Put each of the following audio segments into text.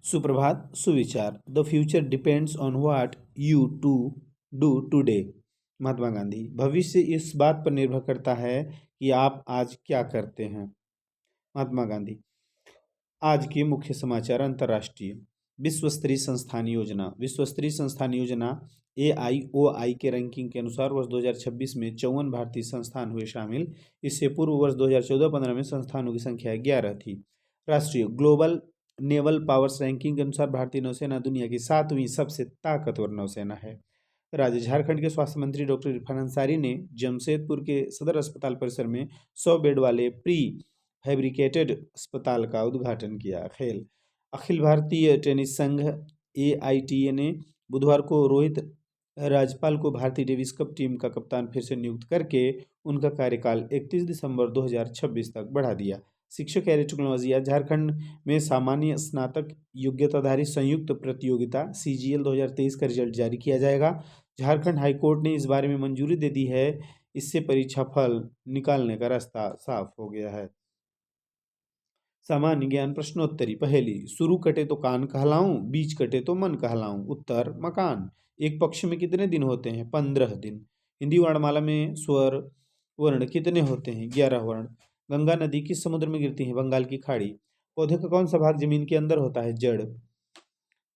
सुप्रभात, सुविचार। The future depends on what you to do today. Mahatma Gandhi. भविष्य इस बात पर निर्भर करता है कि आप आज क्या करते हैं। महात्मा गांधी। आज के मुख्य समाचार। अंतर्राष्ट्रीय। विश्व स्तरीय संस्थान योजना। विश्व स्तरीय संस्थान योजना AIOI के रैंकिंग के अनुसार वर्ष 2026 में 54 भारतीय संस्थान हुए शामिल। इससे पूर्व वर्ष 2014-15 में संस्थानों की संख्या 11 थी। राष्ट्रीय। ग्लोबल नेवल पावर्स रैंकिंग के अनुसार भारतीय नौसेना दुनिया की 7वीं सबसे ताकतवर नौसेना है। राज्य। झारखंड के स्वास्थ्य मंत्री डॉक्टर इरफान अंसारी ने जमशेदपुर के सदर अस्पताल परिसर में 100 बेड वाले प्री फैब्रिकेटेड अस्पताल का उद्घाटन किया। खेल। अखिल भारतीय टेनिस संघ AITA ने बुधवार को रोहित राजपाल को भारतीय डेविस कप टीम का कप्तान फिर से नियुक्त करके उनका कार्यकाल 31 दिसंबर 2026 तक बढ़ा दिया। शिक्षक एवं टेक्नोलॉजी। आज झारखंड में सामान्य स्नातक योग्यताधारी संयुक्त प्रतियोगिता CGL 2023 का रिजल्ट जारी किया जाएगा। झारखंड हाईकोर्ट ने इस बारे में मंजूरी दे दी है। इससे परीक्षा फल निकालने का रास्ता साफ हो गया है। सामान्य ज्ञान प्रश्नोत्तरी। पहेली। शुरू कटे तो कान कहलाऊं, बीच कटे तो मन कहलाऊं। उत्तर मकान। एक पक्ष में कितने दिन होते हैं? 15 दिन। हिंदी वर्णमाला में स्वर वर्ण कितने होते हैं? 11 वर्ण। गंगा नदी किस समुद्र में गिरती है? बंगाल की खाड़ी। पौधे का कौन सा भाग जमीन के अंदर होता है? जड़।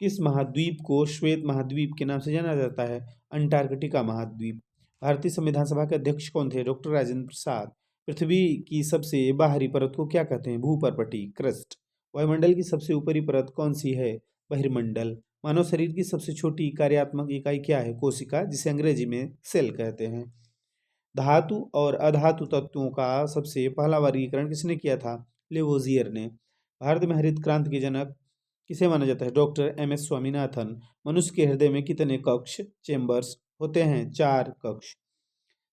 किस महाद्वीप को श्वेत महाद्वीप के नाम से जाना जाता है? अंटार्कटिका महाद्वीप। भारतीय संविधान सभा के अध्यक्ष कौन थे? डॉक्टर राजेंद्र प्रसाद। पृथ्वी की सबसे बाहरी परत को क्या कहते हैं? भूपर्पटी, क्रस्ट। वायुमंडल की सबसे ऊपरी परत कौन सी है? बहिर्मंडल। मानव शरीर की सबसे छोटी कार्यात्मक इकाई क्या है? कोशिका, जिसे अंग्रेजी में सेल कहते हैं। धातु और अधातु तत्वों का सबसे पहला वर्गीकरण किसने किया था? लेवोजियर ने। भारत में हरित क्रांति के जनक किसे माना जाता है? Doctor MS Swaminathan. मनुष्य के हृदय में कितने कक्ष, चेम्बर्स होते हैं? 4 कक्ष।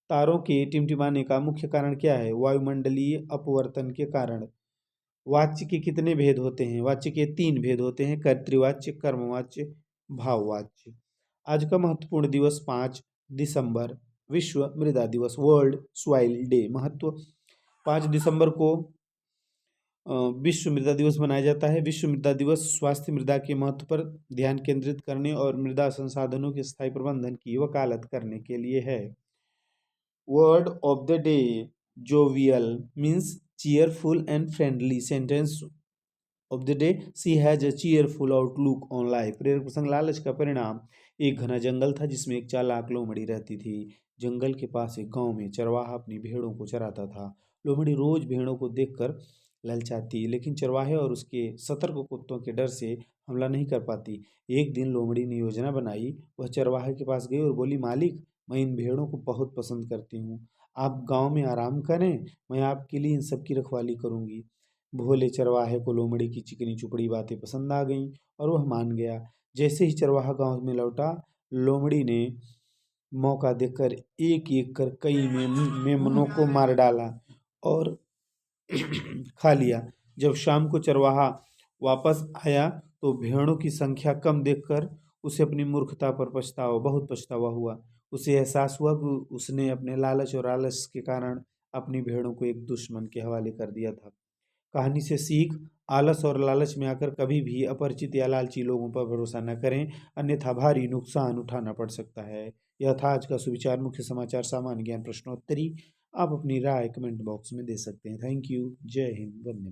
तारों के टिमटिमाने का मुख्य कारण क्या है? वायुमंडलीय अपवर्तन के कारण। वाच्य के कितने भेद होते हैं? वाच्य के 3 भेद होते हैं, कर्तृवाच्य, कर्मवाच्य, भाववाच्य। आज का महत्वपूर्ण दिवस 5 दिसंबर विश्व मृदा दिवस, वर्ल्ड सॉइल डे। महत्व। 5 दिसंबर को विश्व मृदा दिवस मनाया जाता है। विश्व मृदा दिवस स्वास्थ्य मृदा के महत्व पर ध्यान केंद्रित करने और मृदा संसाधनों के स्थायी प्रबंधन की वकालत करने के लिए है। Word of the day. Jovial means cheerful and friendly. Sentence of the day: she has a cheerful outlook on life. प्रेरक प्रसंग। लालच का परिणाम। एक घना जंगल था जिसमें एक चालाक लोमड़ी रहती थी। जंगल के पास एक गांव में चरवाहा अपनी भेड़ों को चराता था। लोमड़ी रोज भेड़ों को देखकर ललचाती, लेकिन चरवाहे और उसके सतर्क कुत्तों के डर से हमला नहीं कर पाती। एक दिन लोमड़ी ने योजना बनाई। वह चरवाहे के पास गई और बोली, मालिक, मैं इन भेड़ों को बहुत पसंद करती हूँ। आप गांव में आराम करें, मैं आपके लिए इन सब की रखवाली करूंगी। भोले चरवाहे को लोमड़ी की चिकनी चुपड़ी बातें पसंद आ गईं और वह मान गया। जैसे ही चरवाहा गांव में लौटा, लोमड़ी ने मौका देखकर एक एक कर कई मेमनों को मार डाला और खा लिया। जब शाम को चरवाहा वापस आया तो भेड़ों की संख्या कम देखकर उसे अपनी मूर्खता पर बहुत पछतावा हुआ। उसे एहसास हुआ कि उसने अपने लालच और आलस के कारण अपनी भेड़ों को एक दुश्मन के हवाले कर दिया था। कहानी से सीख। आलस और लालच में आकर कभी भी अपरिचित या लालची लोगों पर भरोसा न करें, अन्यथा भारी नुकसान उठाना पड़ सकता है। यह था आज का सुविचार। मुख्य समाचार। सामान्य ज्ञान प्रश्नोत्तरी। आप अपनी राय कमेंट बॉक्स में दे सकते हैं। Thank you. जय हिंद। वंदे मातरम।